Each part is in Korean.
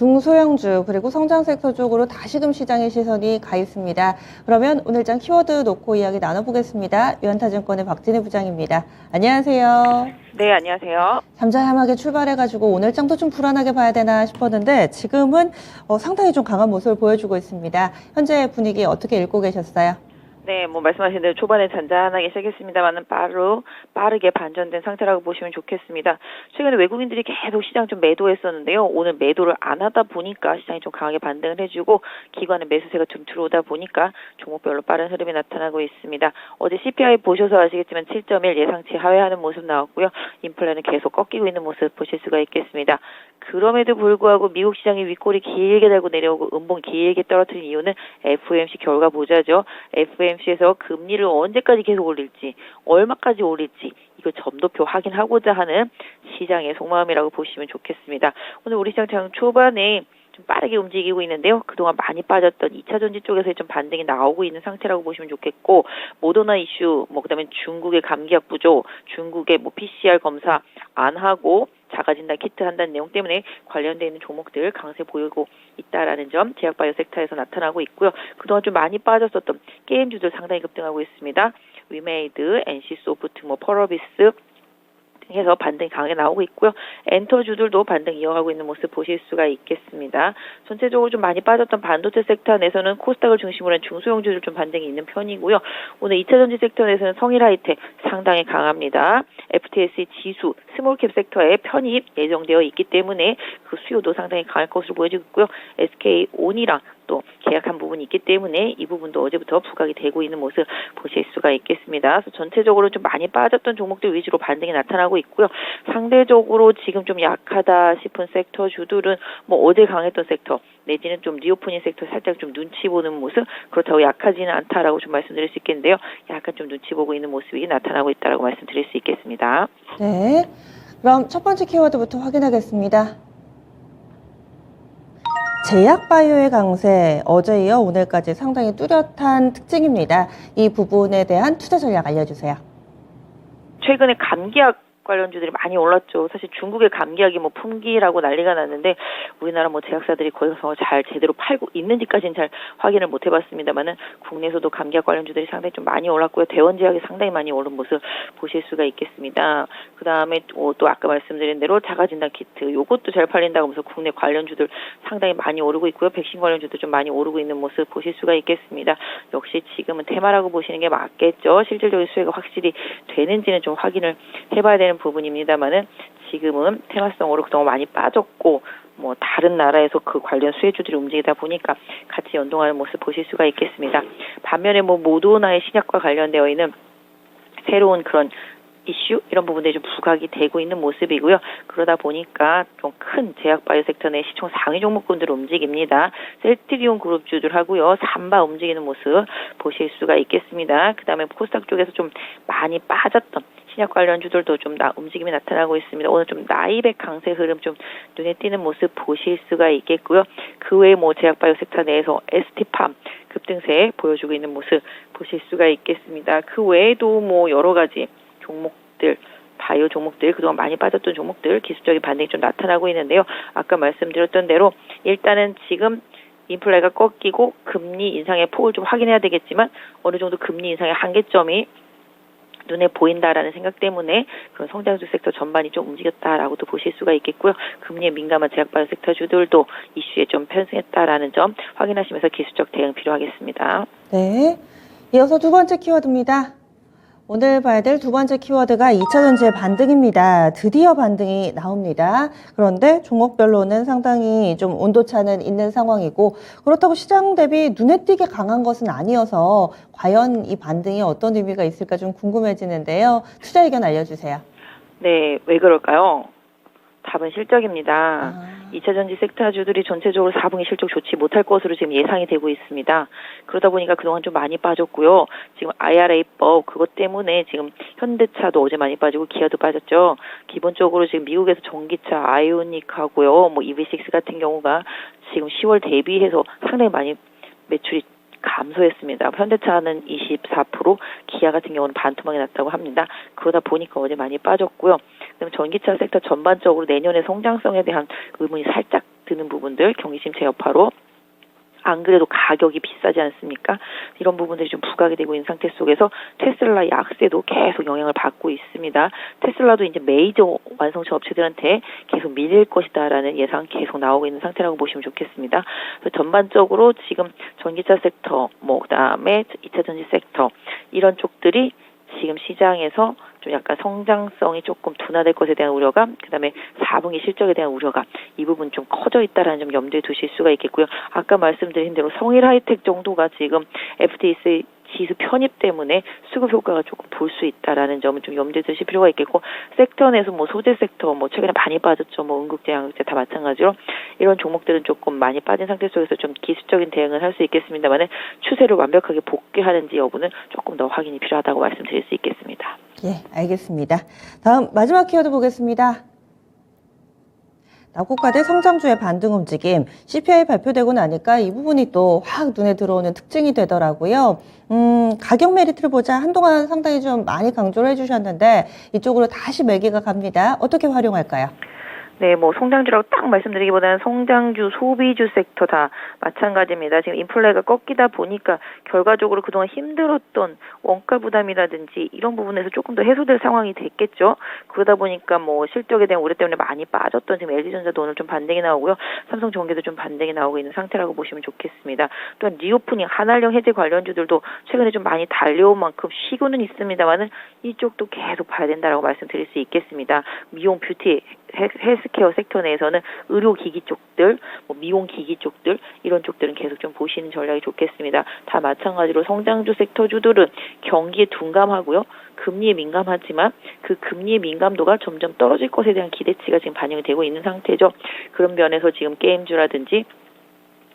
중소형주 그리고 성장 섹터 쪽으로 다시금 시장의 시선이 가 있습니다. 그러면 오늘장 키워드 놓고 이야기 나눠보겠습니다. 유한타증권의 박진희 부장입니다. 안녕하세요. 네, 안녕하세요. 잠잠하게 출발해가지고 오늘장도 좀 불안하게 봐야 되나 싶었는데 지금은 상당히 좀 강한 모습을 보여주고 있습니다. 현재 분위기 어떻게 읽고 계셨어요? 네, 말씀하신 대로 초반에 잔잔하게 시작했습니다만은 빠르게 반전된 상태라고 보시면 좋겠습니다. 최근에 외국인들이 계속 시장 좀 매도했었는데요. 오늘 매도를 안 하다 보니까 시장이 좀 강하게 반등을 해주고 기관의 매수세가 좀 들어오다 보니까 종목별로 빠른 흐름이 나타나고 있습니다. 어제 CPI 보셔서 아시겠지만 7.1 예상치 하회하는 모습 나왔고요. 인플레는 계속 꺾이고 있는 모습 보실 수가 있겠습니다. 그럼에도 불구하고 미국 시장이 윗골이 길게 달고 내려오고 음봉 길게 떨어뜨린 이유는 FOMC 결과 보자죠. FOMC에서 금리를 언제까지 계속 올릴지, 얼마까지 올릴지 이거 점도표 확인하고자 하는 시장의 속마음이라고 보시면 좋겠습니다. 오늘 우리 시장 장 초반에 좀 빠르게 움직이고 있는데요. 그동안 많이 빠졌던 2차 전지 쪽에서 좀 반등이 나오고 있는 상태라고 보시면 좋겠고, 모더나 이슈, 그다음에 중국의 감기약 부족, 중국의 PCR 검사 안 하고 자가진단 키트 한다는 내용 때문에 관련되어 있는 종목들 강세 보이고 있다라는 점 제약바이오 섹터에서 나타나고 있고요. 그동안 좀 많이 빠졌었던 게임주들 상당히 급등하고 있습니다. 위메이드, NC소프트, 펄어비스 해서 반등이 강하게 나오고 있고요. 엔터주들도 반등 이어가고 있는 모습 보실 수가 있겠습니다. 전체적으로 좀 많이 빠졌던 반도체 섹터 내에서는 코스닥을 중심으로 한 중소형주들 좀 반등이 있는 편이고요. 오늘 2차 전지 섹터 내에서는 성일하이텍 상당히 강합니다. FTSE 지수, 스몰캡 섹터에 편입 예정되어 있기 때문에 그 수요도 상당히 강할 것으로 보여지고 있고요. SK온이랑 또 계약한 부분이 있기 때문에 이 부분도 어제부터 부각이 되고 있는 모습 보실 수가 있겠습니다. 그래서 전체적으로 좀 많이 빠졌던 종목들 위주로 반등이 나타나고 있고요. 상대적으로 지금 좀 약하다 싶은 섹터 주들은 어제 강했던 섹터 내지는 좀 리오프닝 섹터 살짝 좀 눈치 보는 모습, 그렇다고 약하지는 않다라고 좀 말씀드릴 수 있겠는데요. 약간 좀 눈치 보고 있는 모습이 나타나고 있다라고 말씀드릴 수 있겠습니다. 네, 그럼 첫 번째 키워드부터 확인하겠습니다. 제약바이오의 강세, 어제 이어 오늘까지 상당히 뚜렷한 특징입니다. 이 부분에 대한 투자 전략 알려주세요. 최근에 감기약 관련주들이 많이 올랐죠. 사실 중국의 감기약이 품귀라고 난리가 났는데 우리나라 제약사들이 거기서 잘 제대로 팔고 있는지까지는 잘 확인을 못 해봤습니다만은 국내에서도 감기약 관련주들이 상당히 좀 많이 올랐고요. 대원제약이 상당히 많이 오른 모습 보실 수가 있겠습니다. 그 다음에 또 아까 말씀드린 대로 자가진단 키트 요것도 잘 팔린다고 하면서 국내 관련주들 상당히 많이 오르고 있고요. 백신 관련주도 좀 많이 오르고 있는 모습 보실 수가 있겠습니다. 역시 지금은 테마라고 보시는 게 맞겠죠. 실질적인 수혜가 확실히 되는지는 좀 확인을 해봐야 되는 부분입니다만은 지금은 테마성으로 그동안 많이 빠졌고 다른 나라에서 그 관련 수혜주들이 움직이다 보니까 같이 연동하는 모습 보실 수가 있겠습니다. 반면에 모더나의 신약과 관련되어 있는 새로운 그런 이슈 이런 부분들이 좀 부각이 되고 있는 모습이고요. 그러다 보니까 좀 큰 제약바이오 섹터 내 시총 상위 종목군들 움직입니다. 셀트리온 그룹주들 하고요. 삼바 움직이는 모습 보실 수가 있겠습니다. 그 다음에 코스닥 쪽에서 좀 많이 빠졌던 신약 관련주들도 좀 움직임이 나타나고 있습니다. 오늘 좀 나이백 강세 흐름 좀 눈에 띄는 모습 보실 수가 있겠고요. 그 외에 제약바이오 섹터 내에서 ST팜 급등세 보여주고 있는 모습 보실 수가 있겠습니다. 그 외에도 여러 가지 종목들, 바이오 종목들, 그동안 많이 빠졌던 종목들 기술적인 반등이 좀 나타나고 있는데요. 아까 말씀드렸던 대로 일단은 지금 인플레가 꺾이고 금리 인상의 폭을 좀 확인해야 되겠지만 어느 정도 금리 인상의 한계점이 눈에 보인다라는 생각 때문에 그런 성장주 섹터 전반이 좀 움직였다라고도 보실 수가 있겠고요. 금리에 민감한 제약바이오 섹터 주들도 이슈에 좀 편승했다라는 점 확인하시면서 기술적 대응 필요하겠습니다. 네, 이어서 두 번째 키워드입니다. 오늘 봐야 될 두 번째 키워드가 2차 전지의 반등입니다. 드디어 반등이 나옵니다. 그런데 종목별로는 상당히 좀 온도차는 있는 상황이고 그렇다고 시장 대비 눈에 띄게 강한 것은 아니어서 과연 이 반등이 어떤 의미가 있을까 좀 궁금해지는데요. 투자 의견 알려주세요. 네, 왜 그럴까요? 답은 실적입니다. 2차 전지 섹터주들이 전체적으로 4분기 실적 좋지 못할 것으로 지금 예상이 되고 있습니다. 그러다 보니까 그동안 좀 많이 빠졌고요. 지금 IRA법 그것 때문에 지금 현대차도 어제 많이 빠지고 기아도 빠졌죠. 기본적으로 지금 미국에서 전기차 아이오닉하고요. EV6 같은 경우가 지금 10월 대비해서 상당히 많이 매출이 감소했습니다. 현대차는 24%, 기아 같은 경우는 반토막이 났다고 합니다. 그러다 보니까 어제 많이 빠졌고요. 그다음에 전기차 섹터 전반적으로 내년의 성장성에 대한 의문이 살짝 드는 부분들 경기심체 여파로 안 그래도 가격이 비싸지 않습니까? 이런 부분들이 좀 부각이 되고 있는 상태 속에서 테슬라 약세도 계속 영향을 받고 있습니다. 테슬라도 이제 메이저 완성차 업체들한테 계속 밀릴 것이다라는 예상 계속 나오고 있는 상태라고 보시면 좋겠습니다. 그래서 전반적으로 지금 전기차 섹터, 그다음에 2차 전지 섹터 이런 쪽들이 지금 시장에서 좀 약간 성장성이 조금 둔화될 것에 대한 우려가, 그다음에 4분기 실적에 대한 우려가 이 부분 좀 커져 있다라는 점 염두에 두실 수가 있겠고요. 아까 말씀드린 대로 성일 하이텍 정도가 지금 FTSE 지수 편입 때문에 수급 효과가 조금 볼 수 있다라는 점은 좀 염두에 두실 필요가 있겠고, 섹터 내에서 소재 섹터 최근에 많이 빠졌죠. 응급제, 양극재 다 마찬가지로 이런 종목들은 조금 많이 빠진 상태 속에서 좀 기술적인 대응을 할 수 있겠습니다만은 추세를 완벽하게 복귀하는지 여부는 조금 더 확인이 필요하다고 말씀드릴 수 있겠습니다. 예, 알겠습니다. 다음 마지막 키워드 보겠습니다. 낙고가대 성장주의 반등 움직임, CPI 발표되고 나니까 이 부분이 또 확 눈에 들어오는 특징이 되더라고요. 가격 메리트를 보자 한동안 상당히 좀 많이 강조를 해주셨는데 이쪽으로 다시 매기가 갑니다. 어떻게 활용할까요? 네, 성장주라고 딱 말씀드리기보다는 성장주, 소비주 섹터 다 마찬가지입니다. 지금 인플레가 꺾이다 보니까 결과적으로 그동안 힘들었던 원가 부담이라든지 이런 부분에서 조금 더 해소될 상황이 됐겠죠. 그러다 보니까 실적에 대한 우려 때문에 많이 빠졌던 지금 LG전자도 오늘 좀 반등이 나오고요. 삼성전기도 좀 반등이 나오고 있는 상태라고 보시면 좋겠습니다. 또한 리오프닝, 한알령 해제 관련주들도 최근에 좀 많이 달려온 만큼 쉬고는 있습니다만은 이쪽도 계속 봐야 된다라고 말씀드릴 수 있겠습니다. 미용, 뷰티, 헬스케어 섹터 내에서는 의료기기 쪽들, 미용기기 쪽들 이런 쪽들은 계속 좀 보시는 전략이 좋겠습니다. 다 마찬가지로 성장주 섹터주들은 경기에 둔감하고요. 금리에 민감하지만 그 금리의 민감도가 점점 떨어질 것에 대한 기대치가 지금 반영이 되고 있는 상태죠. 그런 면에서 지금 게임주라든지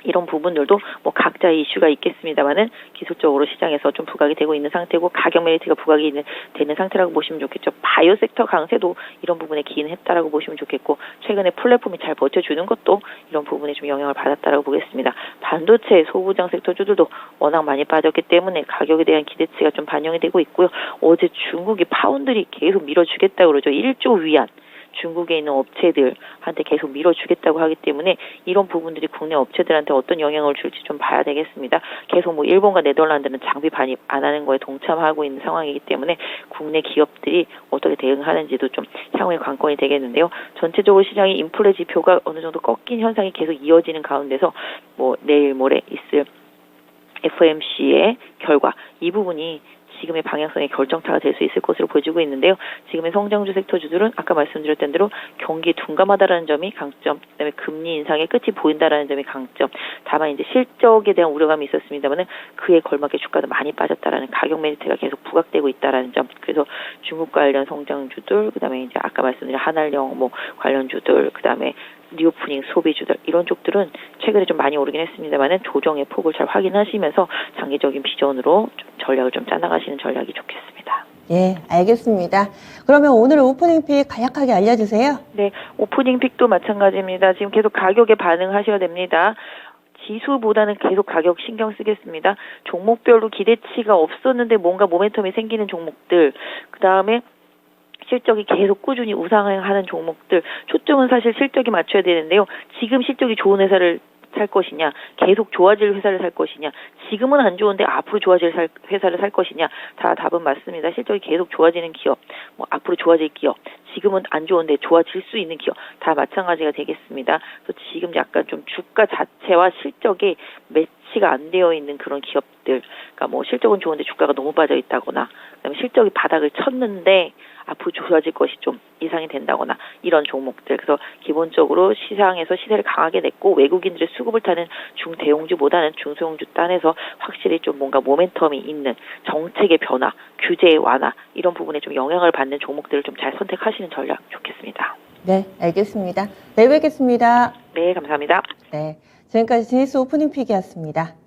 이런 부분들도 각자의 이슈가 있겠습니다만은 기술적으로 시장에서 좀 부각이 되고 있는 상태고 가격 메리트가 부각이 되는 상태라고 보시면 좋겠죠. 바이오 섹터 강세도 이런 부분에 기인했다라고 보시면 좋겠고, 최근에 플랫폼이 잘 버텨주는 것도 이런 부분에 좀 영향을 받았다라고 보겠습니다. 반도체, 소부장 섹터주들도 워낙 많이 빠졌기 때문에 가격에 대한 기대치가 좀 반영이 되고 있고요. 어제 중국이 파운드리 계속 밀어주겠다고 그러죠. 1조 위안. 중국에 있는 업체들한테 계속 밀어주겠다고 하기 때문에 이런 부분들이 국내 업체들한테 어떤 영향을 줄지 좀 봐야 되겠습니다. 계속 일본과 네덜란드는 장비 반입 안 하는 거에 동참하고 있는 상황이기 때문에 국내 기업들이 어떻게 대응하는지도 좀 향후의 관건이 되겠는데요. 전체적으로 시장이 인플레 지표가 어느 정도 꺾인 현상이 계속 이어지는 가운데서 내일 모레 있을 FOMC의 결과 이 부분이 지금의 방향성의 결정타가 될 수 있을 것으로 보여지고 있는데요. 지금의 성장주 섹터주들은 아까 말씀드렸던 대로 경기에 둔감하다라는 점이 강점, 그다음에 금리 인상의 끝이 보인다라는 점이 강점. 다만 이제 실적에 대한 우려감이 있었습니다만은 그에 걸맞게 주가도 많이 빠졌다라는 가격 메리트가 계속 부각되고 있다라는 점. 그래서 중국 관련 성장주들, 그다음에 이제 아까 말씀드린 한알령 관련주들, 그다음에 리오프닝 소비주들 이런 쪽들은 최근에 좀 많이 오르긴 했습니다만은 조정의 폭을 잘 확인하시면서 장기적인 비전으로 좀 전략을 좀 짜나가시는 전략이 좋겠습니다. 예, 알겠습니다. 그러면 오늘 오프닝 픽 간략하게 알려주세요. 네, 오프닝 픽도 마찬가지입니다. 지금 계속 가격에 반응하셔야 됩니다. 지수보다는 계속 가격 신경 쓰겠습니다. 종목별로 기대치가 없었는데 뭔가 모멘텀이 생기는 종목들, 그 다음에 실적이 계속 꾸준히 우상향하는 종목들, 초점은 사실 실적이 맞춰야 되는데요. 지금 실적이 좋은 회사를 살 것이냐, 계속 좋아질 회사를 살 것이냐, 지금은 안 좋은데 앞으로 좋아질 회사를 살 것이냐, 다 답은 맞습니다. 실적이 계속 좋아지는 기업, 앞으로 좋아질 기업, 지금은 안 좋은데 좋아질 수 있는 기업, 다 마찬가지가 되겠습니다. 그래서 지금 약간 좀 주가 자체와 실적이 매치가 안 되어 있는 그런 기업들, 그러니까 실적은 좋은데 주가가 너무 빠져 있다거나, 그다음에 실적이 바닥을 쳤는데 앞으로 좋아질 것이 좀 예상이 된다거나 이런 종목들. 그래서 기본적으로 시장에서 시세를 강하게 냈고 외국인들의 수급을 타는 중대형주보다는 중소형주 단에서 확실히 좀 뭔가 모멘텀이 있는 정책의 변화, 규제의 완화 이런 부분에 좀 영향을 받는 종목들을 좀 잘 선택하시는 전략 좋겠습니다. 네, 알겠습니다. 내일 뵙겠습니다. 네, 감사합니다. 네, 지금까지 지니스 오프닝 픽이었습니다.